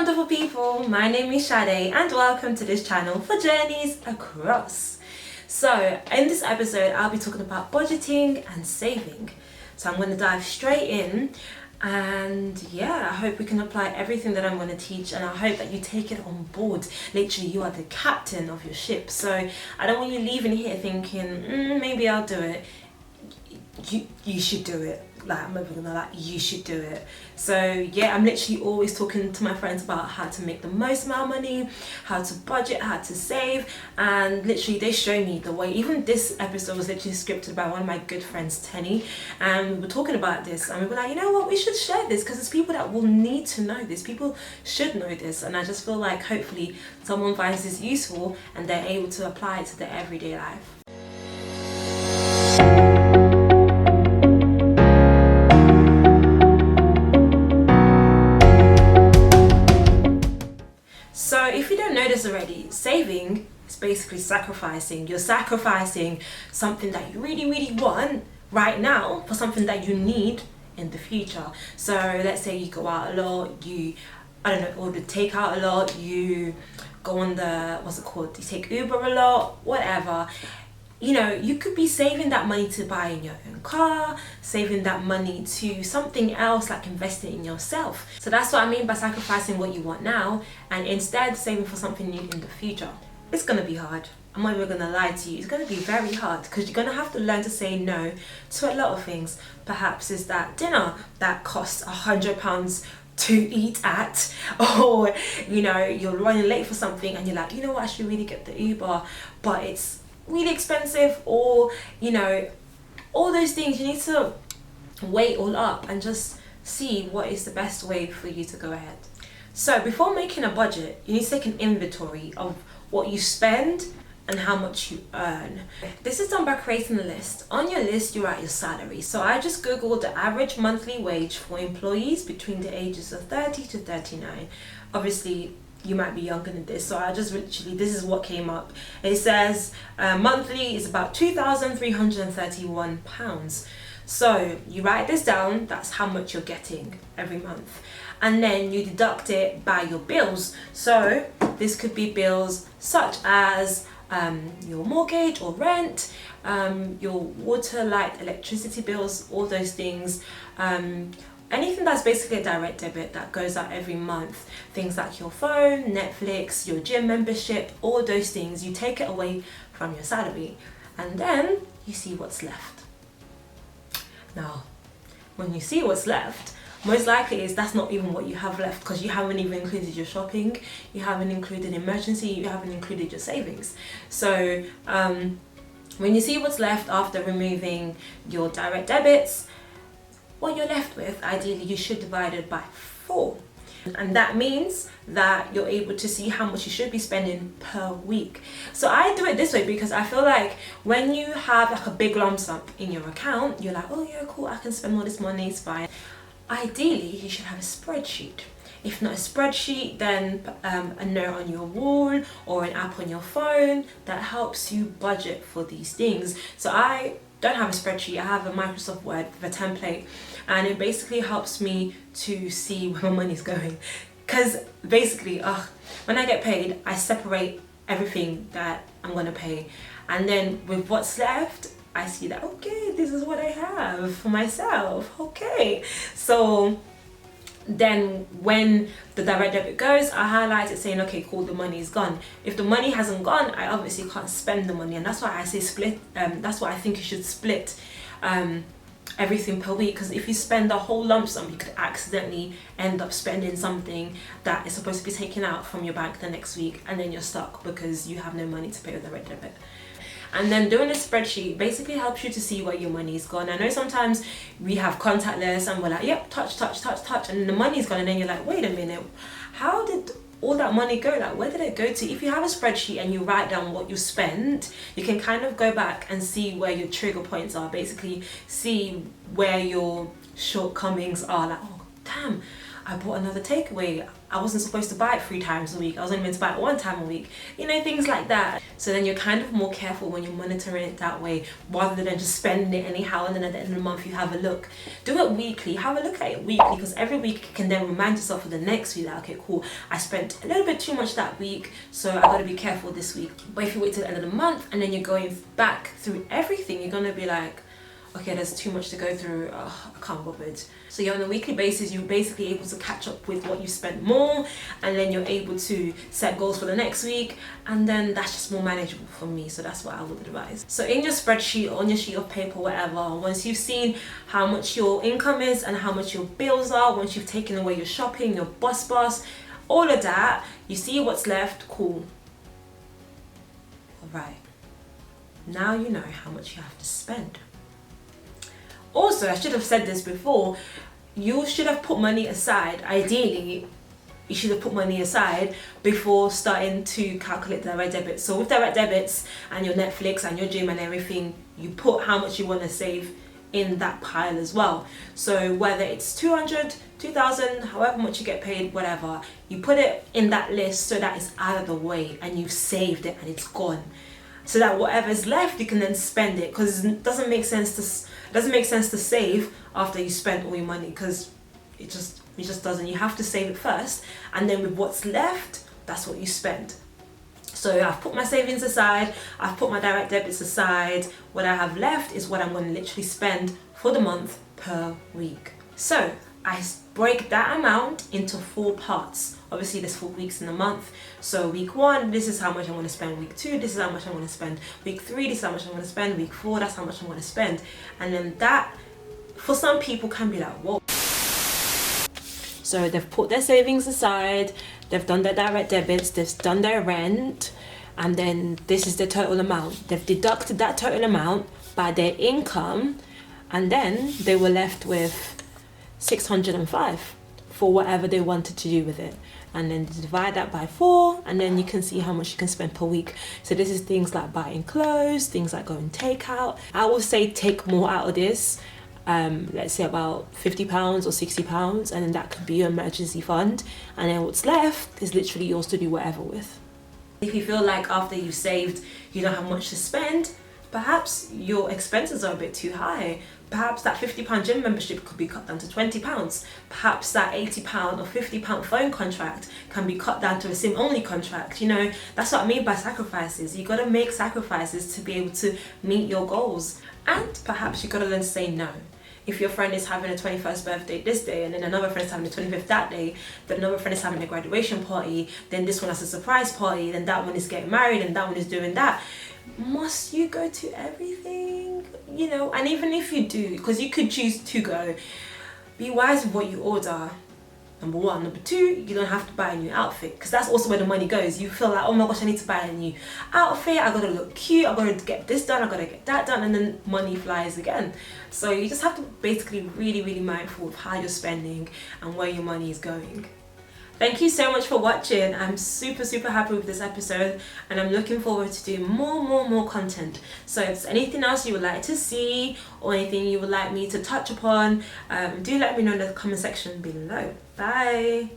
wonderful people, my name is Sade and welcome to this channel for Journeys Across. So in this episode I'll be talking about budgeting and saving. So I'm going to dive straight in and yeah, I hope we can apply everything that I'm going to teach, and I hope that you take it on board. Literally, you are the captain of your ship, so I don't want you leaving here thinking maybe I'll do it. You should do it. Like, I'm never gonna lie, you should do it. So yeah, I'm literally always talking to my friends about how to make the most amount of money, how to budget, how to save, and literally they show me the way. Even this episode was literally scripted by one of my good friends, Tenny, and we were talking about this and we were like, you know what, we should share this because there's people that will need to know this. People should know this, and I just feel like hopefully someone finds this useful and they're able to apply it to their everyday life. So if you don't know this already, saving is basically sacrificing. You're sacrificing something that you really want right now for something that you need in the future. So let's say you go out a lot, you order takeout a lot, you go on the, you take Uber a lot, whatever. You know, you could be saving that money to buying your own car, saving that money to something else, like investing in yourself. So that's what I mean by sacrificing what you want now and instead saving for something new in the future. It's gonna be hard. I'm not even gonna lie to you. It's gonna be very hard because you're gonna have to learn to say no to a lot of things. Perhaps it's that dinner that costs £100 to eat at, or you know, you're running late for something and you're like, you know what, I should really get the Uber, but it's really expensive, or you know, all those things. You need to weigh it all up and just see what is the best way for you to go ahead. So before making a budget, you need to take an inventory of what you spend and how much you earn. This is done by creating a list. On your list, you write your salary. So I just googled the average monthly wage for employees between the ages of 30 to 39. Obviously you might be younger than this, so I just literally, this is what came up. It says monthly is about £2,331. So you write this down, that's how much you're getting every month, and then you deduct it by your bills. So this could be bills such as your mortgage or rent, your water, light, electricity bills, all those things. Anything that's basically a direct debit that goes out every month, things like your phone, Netflix, your gym membership, all those things, you take it away from your salary and then you see what's left. Now, when you see what's left, most likely is that's not even what you have left, because you haven't even included your shopping, you haven't included emergency, you haven't included your savings. So when you see what's left after removing your direct debits, what you're left with, ideally you should divide it by 4, and that means that you're able to see how much you should be spending per week. So I do it this way because I feel like when you have like a big lump sum in your account, you're like, oh yeah, cool, I can spend all this money, it's fine. Ideally you should have a spreadsheet. If not a spreadsheet, then a note on your wall or an app on your phone that helps you budget for these things. So I don't have a spreadsheet, I have a Microsoft Word with a template, and it basically helps me to see where my money's going. Because basically, when I get paid, I separate everything that I'm gonna pay, and then with what's left, I see that, okay, this is what I have for myself, okay. So then when the direct debit goes, I highlight it saying, okay, cool, the money is gone. If the money hasn't gone, I obviously can't spend the money, and that's why I say split. That's why I think you should split everything per week, because if you spend the whole lump sum, you could accidentally end up spending something that is supposed to be taken out from your bank the next week, and then you're stuck because you have no money to pay with the direct debit. And then doing a spreadsheet basically helps you to see where your money's gone. I know sometimes we have contactless and we're like, yep, touch, and then the money's gone, and then you're like, wait a minute, how did all that money go? Like, where did it go to? If you have a spreadsheet and you write down what you spent, you can kind of go back and see where your trigger points are, basically see where your shortcomings are. Like, oh damn, I bought another takeaway, I wasn't supposed to buy it 3 times a week. I was only meant to buy it 1 time a week. You know, things like that. So then you're kind of more careful when you're monitoring it that way, rather than just spending it anyhow and then at the end of the month you have a look. Do it weekly. Have a look at it weekly, because every week you can then remind yourself for the next week that, okay, cool, I spent a little bit too much that week, so I got to be careful this week. But if you wait till the end of the month and then you're going back through everything, you're going to be like, okay, there's too much to go through, I can't bother. So you're on a weekly basis, you're basically able to catch up with what you spent more, and then you're able to set goals for the next week, and then that's just more manageable for me. So that's what I would advise. So in your spreadsheet, on your sheet of paper, whatever, once you've seen how much your income is and how much your bills are, once you've taken away your shopping, your bus, all of that, you see what's left, cool. All right, now you know how much you have to spend. Also, I should have said this before, you should have put money aside. Ideally, you should have put money aside before starting to calculate direct debits. So with direct debits and your Netflix and your gym and everything, you put how much you want to save in that pile as well. So whether it's 200, 2,000, however much you get paid, whatever, you put it in that list so that it's out of the way and you've saved it and it's gone. So that whatever's left, you can then spend it, because it doesn't make sense to save after you spent all your money, because it just doesn't. You have to save it first, and then with what's left, that's what you spend. So I've put my savings aside, I've put my direct debits aside. What I have left is what I'm going to literally spend for the month per week. So I break that amount into 4 parts. Obviously there's 4 weeks in a month. So week 1, this is how much I want to spend. Week 2, this is how much I want to spend. Week 3, this is how much I want to spend. Week 4, that's how much I want to spend. And then that, for some people, can be like, whoa. So they've put their savings aside, they've done their direct debits, they've done their rent, and then this is the total amount. They've deducted that total amount by their income, and then they were left with 605 for whatever they wanted to do with it. And then divide that by 4, and then you can see how much you can spend per week. So this is things like buying clothes, things like going takeout. I would say take more out of this. Let's say about £50 or £60, and then that could be your emergency fund. And then what's left is literally yours to do whatever with. If you feel like after you've saved, you don't have much to spend, perhaps your expenses are a bit too high. Perhaps that £50 gym membership could be cut down to £20. Perhaps that £80 or £50 phone contract can be cut down to a SIM-only contract. You know, that's what I mean by sacrifices. You got to make sacrifices to be able to meet your goals. And perhaps you got to learn to say no. If your friend is having a 21st birthday this day, and then another friend is having a 25th that day, then another friend is having a graduation party, then this one has a surprise party, then that one is getting married, and that one is doing that. Must you go to everything? You know, and even if you do, because you could choose to go, be wise with what you order. Number 1. Number 2, you don't have to buy a new outfit, because that's also where the money goes. You feel like, oh my gosh, I need to buy a new outfit, I gotta look cute, I gotta get this done, I gotta get that done, and then money flies again. So you just have to basically really mindful of how you're spending and where your money is going. Thank you so much for watching. I'm super happy with this episode, and I'm looking forward to doing more content. So if there's anything else you would like to see, or anything you would like me to touch upon, do let me know in the comment section below. Bye.